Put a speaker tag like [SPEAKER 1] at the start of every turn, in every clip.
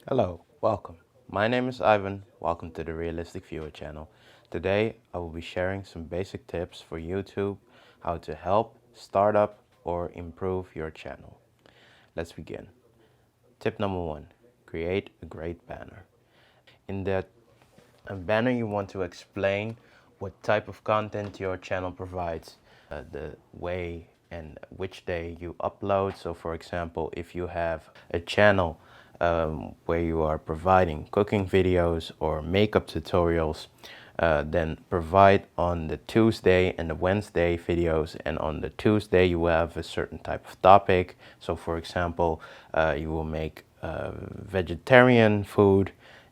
[SPEAKER 1] Hello, welcome. My name is Ivan. Welcome to the Realistic Viewer channel. Today I will be sharing some basic tips for YouTube, how to help start up or improve your channel. Let's begin. Tip number one, create a great banner. In that banner you want to explain what type of content your channel provides, the way and which day you upload. So for example, if you have a channel where you are providing cooking videos or makeup tutorials, then provide on the Tuesday and the Wednesday videos, and on the Tuesday you will have a certain type of topic. So for example, you will make vegetarian food,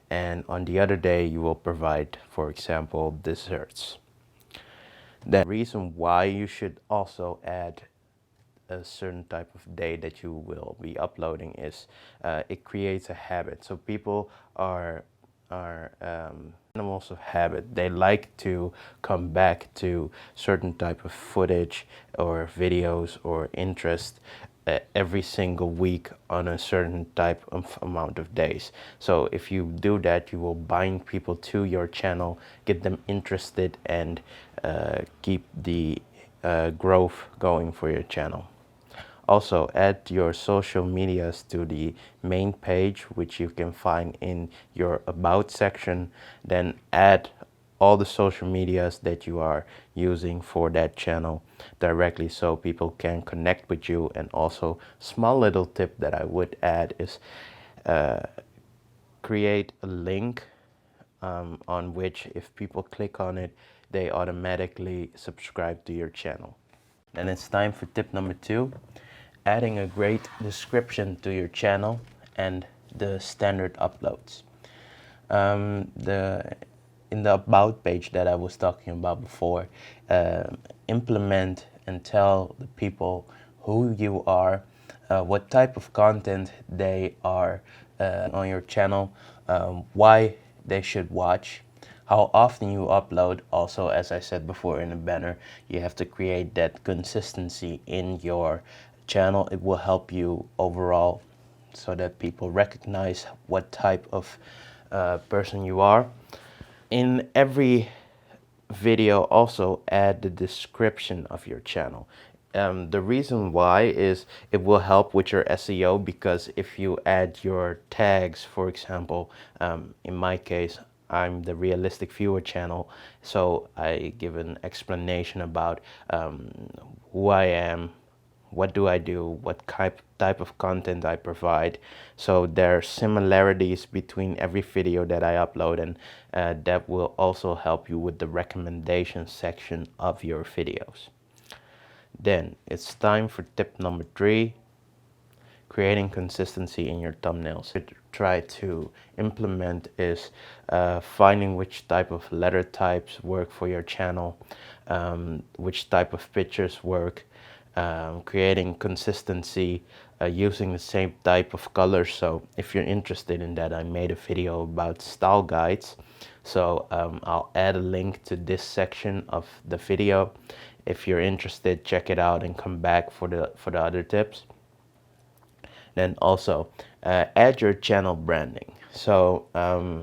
[SPEAKER 1] and on the other day you will provide, for example, desserts. The reason why you should also add a certain type of day that you will be uploading is it creates a habit. So people are animals of habit. They like to come back to certain type of footage or videos or interest every single week on a certain type of amount of days. So if you do that, you will bind people to your channel, get them interested, and keep the growth going for your channel. Also, add your social medias to the main page, which you can find in your About section. Then add all the social medias that you are using for that channel directly, so people can connect with you. And also, small little tip that I would add is create a link on which if people click on it, they automatically subscribe to your channel. Then it's time for tip number two, adding a great description to your channel and the standard uploads. In the About page that I was talking about before, implement and tell the people who you are, what type of content they are on your channel, why they should watch, how often you upload. Also, as I said before in the banner, you have to create that consistency in your channel. It will help you overall so that people recognize what type of person you are. In every video, also add the description of your channel. The reason why is it will help with your SEO, because if you add your tags, for example, in my case, I'm the Realistic Viewer channel, so I give an explanation about who I am, what do I do, what type of content I provide. So there are similarities between every video that I upload, and that will also help you with the recommendation section of your videos. Then it's time for tip number three, creating consistency in your thumbnails. What you try to implement is finding which type of letter types work for your channel, which type of pictures work, creating consistency, using the same type of colors. So if you're interested in that, I made a video about style guides. So I'll add a link to this section of the video. If you're interested, check it out and come back for the other tips. Then also add your channel branding. So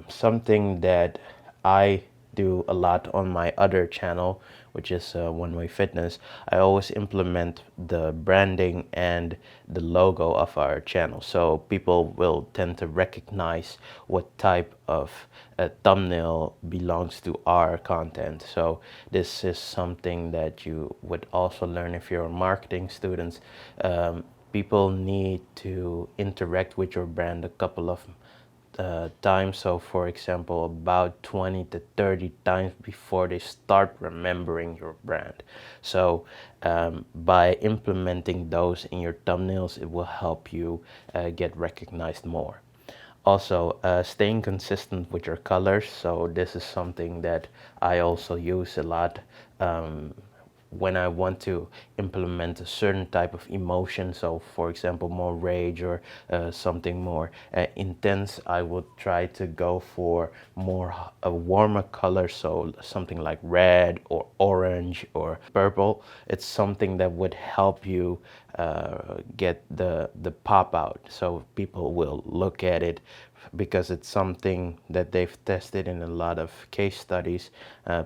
[SPEAKER 1] something that I do a lot on my other channel, which is Oneway-fitness, I always implement the branding and the logo of our channel, so people will tend to recognize what type of thumbnail belongs to our content. So this is something that you would also learn if you're a marketing student. People need to interact with your brand a couple of times. So for example, about 20 to 30 times before they start remembering your brand. So by implementing those in your thumbnails, it will help you get recognized more. Also, staying consistent with your colors. So this is something that I also use a lot. When I want to implement a certain type of emotion, so for example more rage or something more intense, I would try to go for more a warmer color, so something like red or orange or purple. It's something that would help you get the pop out, so people will look at it because it's something that they've tested in a lot of case studies.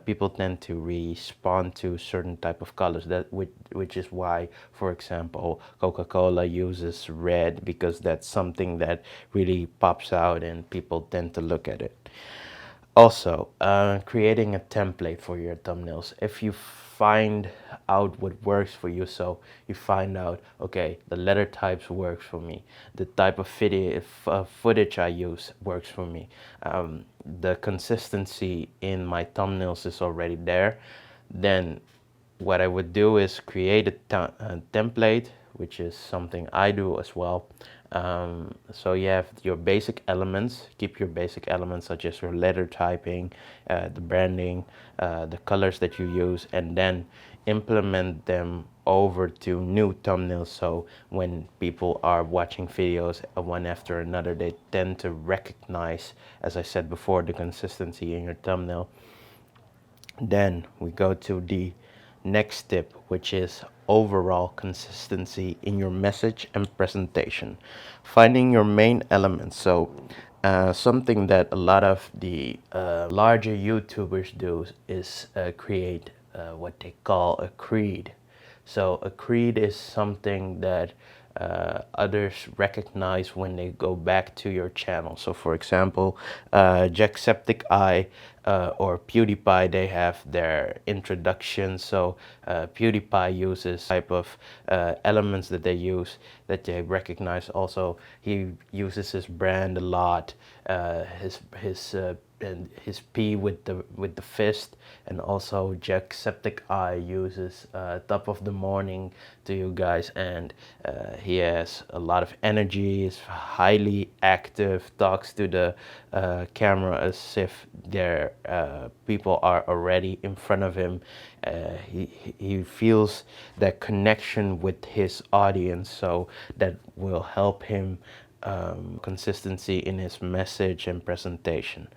[SPEAKER 1] People tend to respond to certain type of colors, which is why, for example, Coca-Cola uses red, because that's something that really pops out and people tend to look at it. Also, creating a template for your thumbnails. If you find out what works for you, so you find out, okay, the letter types works for me, the type of video footage I use works for me, the consistency in my thumbnails is already there, then what I would do is create a template, which is something I do as well. So you have your basic elements, keep your basic elements such as your letter typing, the branding, the colors that you use, and then implement them over to new thumbnails. So when people are watching videos one after another, they tend to recognize, as I said before, the consistency in your thumbnail. Then we go to the next tip, which is overall consistency in your message and presentation. Finding your main elements. So something that a lot of the larger YouTubers do is create what they call a creed. So a creed is something that others recognize when they go back to your channel. So for example, Jacksepticeye or PewDiePie, they have their introduction. So PewDiePie uses type of elements that they use that they recognize. Also, he uses his brand a lot. And his P with the fist, and also Jacksepticeye uses top of the morning to you guys, and he has a lot of energy, is highly active, talks to the camera as if there people are already in front of him. He feels that connection with his audience, so that will help him consistency in his message and presentation.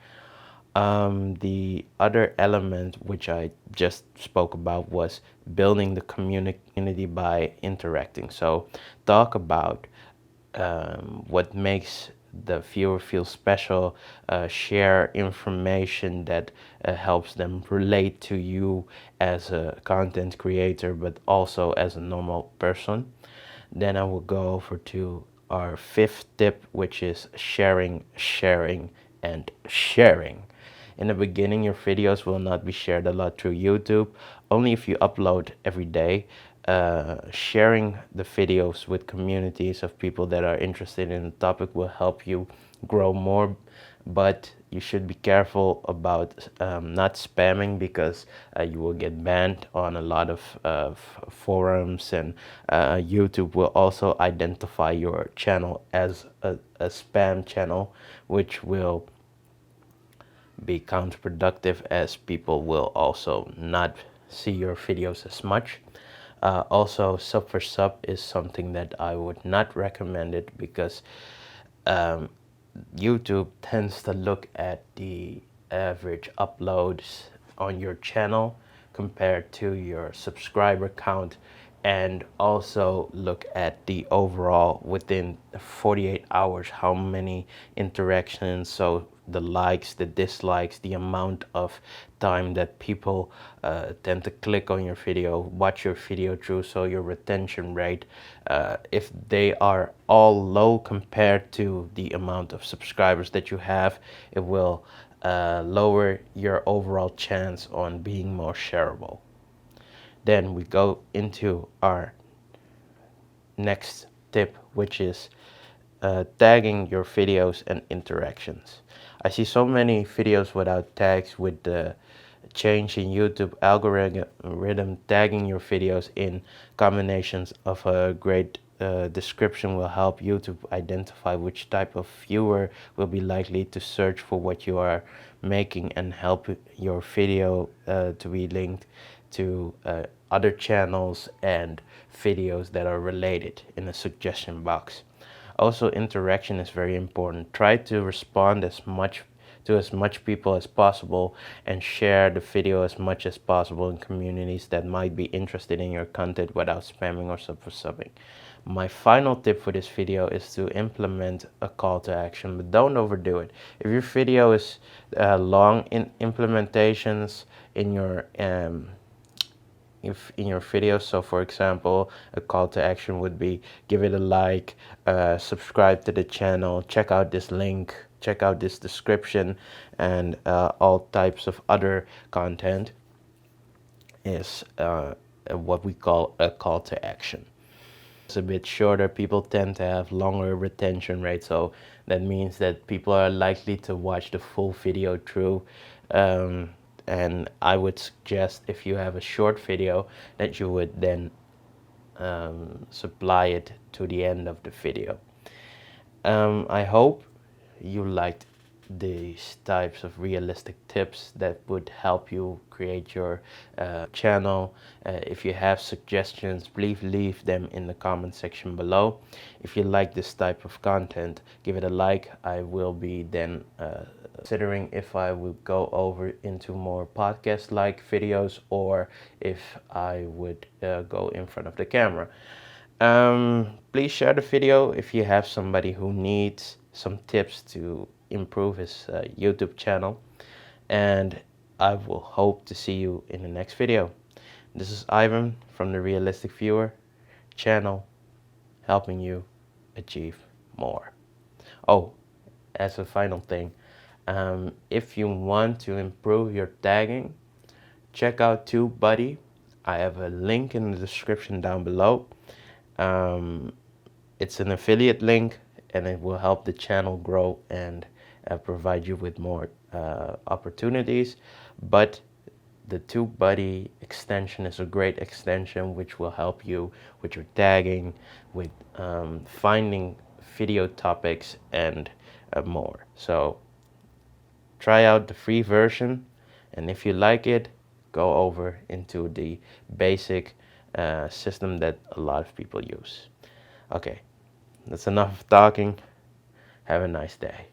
[SPEAKER 1] The other element which I just spoke about was building the community by interacting. So talk about what makes the viewer feel special, share information that helps them relate to you as a content creator, but also as a normal person. Then I will go over to our fifth tip, which is sharing, and sharing. In the beginning, your videos will not be shared a lot through YouTube, only if you upload every day. Sharing the videos with communities of people that are interested in the topic will help you grow more, but you should be careful about not spamming, because you will get banned on a lot of forums, and YouTube will also identify your channel as a spam channel, which will be counterproductive, as people will also not see your videos as much. Also, sub for sub is something that I would not recommend it, because YouTube tends to look at the average uploads on your channel compared to your subscriber count, and also look at the overall within 48 hours how many interactions, so the likes, the dislikes, the amount of time that people tend to click on your video, watch your video through, so your retention rate, if they are all low compared to the amount of subscribers that you have, it will lower your overall chance on being more shareable. Then we go into our next tip, which is tagging your videos and interactions. I see so many videos without tags. With the change in YouTube algorithm, tagging your videos in combinations of a great description will help YouTube identify which type of viewer will be likely to search for what you are making, and help your video to be linked to other channels and videos that are related in the suggestion box. Also, interaction is very important. Try to respond as much people as possible, and share the video as much as possible in communities that might be interested in your content without spamming or subbing. My final tip for this video is to implement a call to action, but don't overdo it. If your video is long in implementations in your if in your video, so for example a call to action would be give it a like, subscribe to the channel, check out this link, check out this description, and all types of other content is what we call a call to action. It's a bit shorter. People tend to have longer retention rate, so that means that people are likely to watch the full video through. And I would suggest, if you have a short video, that you would then supply it to the end of the video. I hope you liked these types of realistic tips that would help you create your channel. If you have suggestions, please leave them in the comment section below. If you like this type of content, give it a like. I will be then considering if I would go over into more podcast-like videos, or if I would go in front of the camera. Please share the video if you have somebody who needs some tips to improve his YouTube channel, and I will hope to see you in the next video. This is Ivan from the Realistic Viewer channel, helping you achieve more. Oh, as a final thing, if you want to improve your tagging, check out TubeBuddy. I have a link in the description down below. It's an affiliate link, and it will help the channel grow and provide you with more opportunities. But the TubeBuddy extension is a great extension which will help you with your tagging, with finding video topics, and more. So try out the free version, and if you like it, go over into the basic system that a lot of people use. Okay, that's enough talking. Have a nice day.